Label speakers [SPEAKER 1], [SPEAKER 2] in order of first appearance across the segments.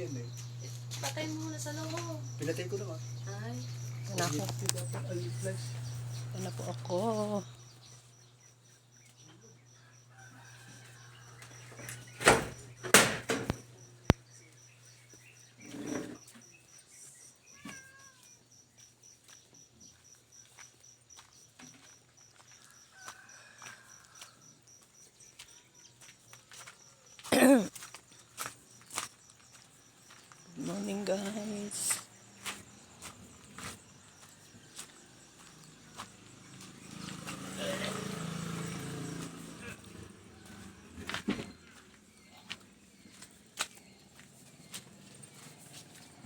[SPEAKER 1] yan eh.
[SPEAKER 2] Patay mo muna sa loob.
[SPEAKER 1] Pinatay ko naman.
[SPEAKER 2] Ay.
[SPEAKER 3] Ano ako? Ano po ako? Good morning, guys.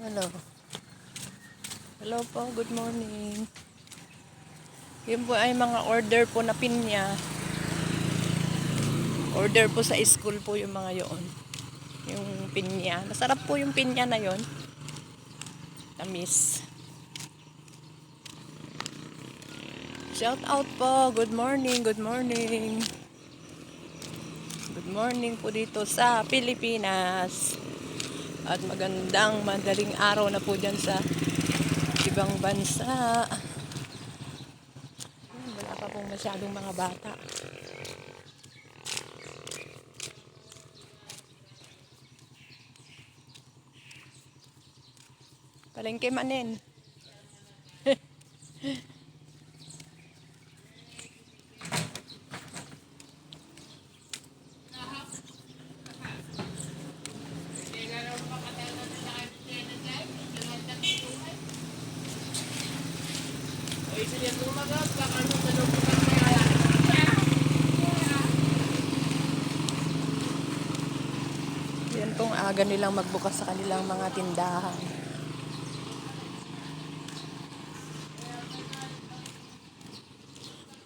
[SPEAKER 3] Hello. Hello po, good morning. Yun po ay mga order po na pinya. Order po sa school po yung mga yon. Yung pinya. Masarap po yung pinya na yon. Tamis. Shout out po. Good morning, good morning. Good morning po dito sa Pilipinas. At magandang madaling araw na po dyan sa ibang bansa. Wala pa pong masyadong mga bata. Palengke manin. Yan pong aga nilang magbukas sa kanilang mga tindahan.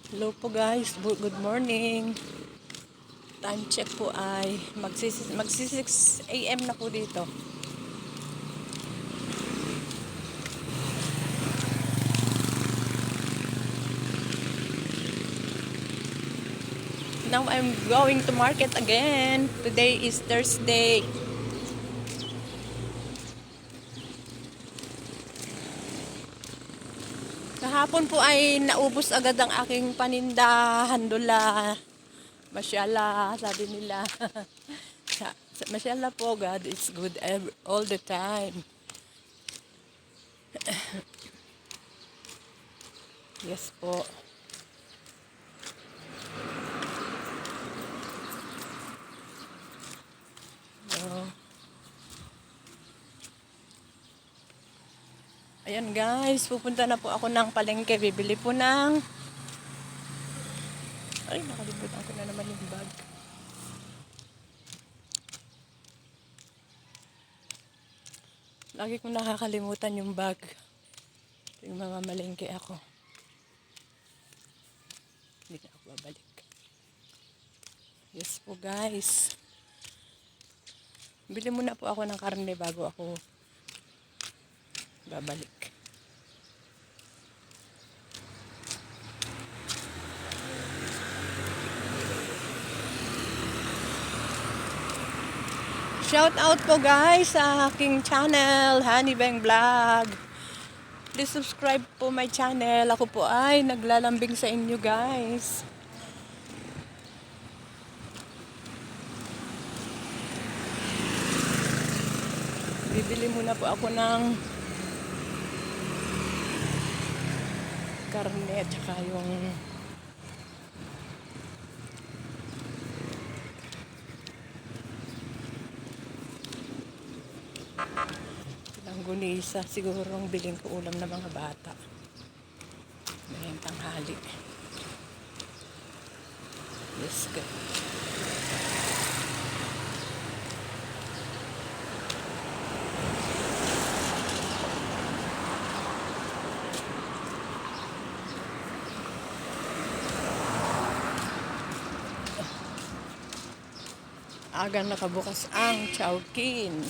[SPEAKER 3] Hello po guys, good morning. Time check po ay magsi 6 AM na po dito. Now I'm going to market again. Today is Thursday. Kahapon po ay naubos agad ang aking paninda, handula. Masyallah, sabi nila. Masyallah po, God is good all the time. Yes po. Ayan guys, pupunta na po ako ng palengke. Bibili po ng... Ay, nakalimutan ko na naman yung bag. Lagi kong nakakalimutan yung bag. Yung mga malengke ako. Hindi na ako babalik. Yes po guys. Bili muna po ako ng karne bago ako babalik. Shout out po guys sa aking channel, Honeybang Vlog. Please subscribe po my channel. Ako po ay naglalambing sa inyo guys. Bibili muna po ako ng karne at saka yung langgunisa. Sigurong biling ko ulam ng mga bata. Ngayong tanghali. Yes, good. Agang nakabukas ang Chowking.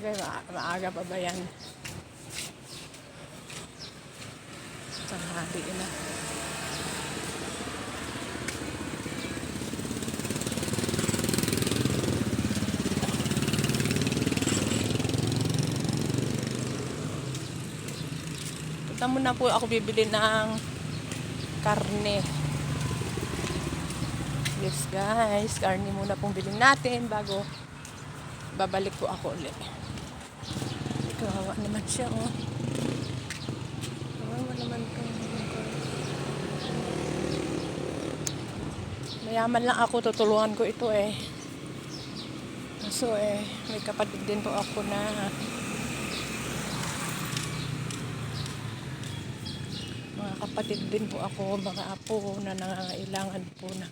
[SPEAKER 3] Okay, maaga pa ba yan? Tanghali na. Saan muna po ako bibili ng karne. Yes guys, karne muna pong bilhin natin bago babalik po ako ulit. Kawawa naman siya, oh. Kawawa naman to. Mayaman lang ako, tutulungan ko ito eh. So may kapatid din po ako na mga kapatid din po ako, mga apo na nangangailangan po na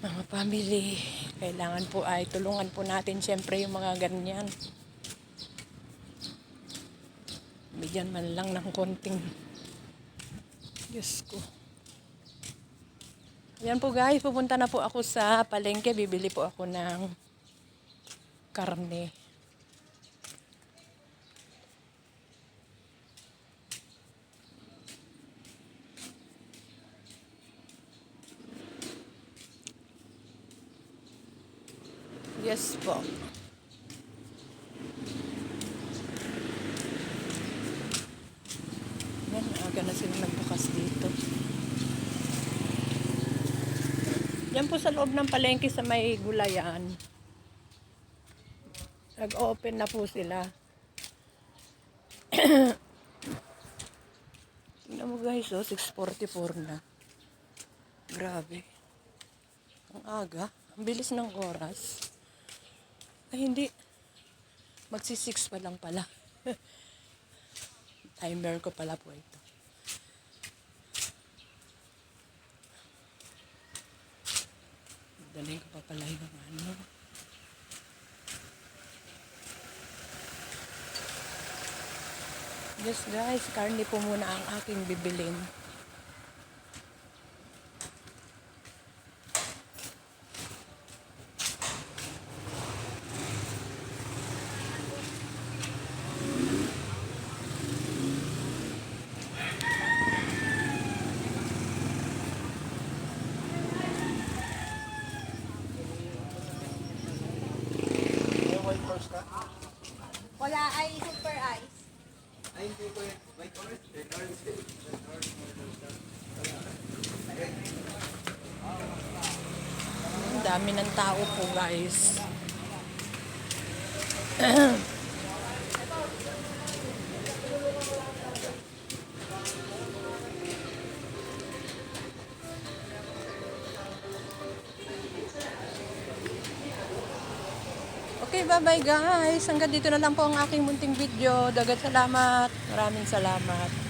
[SPEAKER 3] mga family. Kailangan po ay tulungan po natin syempre yung mga ganyan. Bigyan man lang ng konting Diyos ko. Ayan po guys, pupunta na po ako sa palengke. Bibili po ako ng karne. Yes po. Yan, aga na sila nagbukas dito. Yan po sa loob ng palengke sa may gulayan. Nag-open na po sila. Tingnan mo guys, 6:44 na. Grabe. Ang aga. Ang bilis ng oras. Ay, hindi. Magsi-6 pa lang pala. Timer ko pala po ito. Dalhin ko pa pala yung ano. Yes guys, karne po muna ang aking bibilin.
[SPEAKER 2] Wala ay super ice.
[SPEAKER 1] Ay, hindi ko yun. White orange. Red orange. Red orange.
[SPEAKER 3] Ang dami ng tao po guys. Okay, bye-bye guys. Hanggang dito na lang po ang aking munting video. Dagat salamat. Maraming salamat.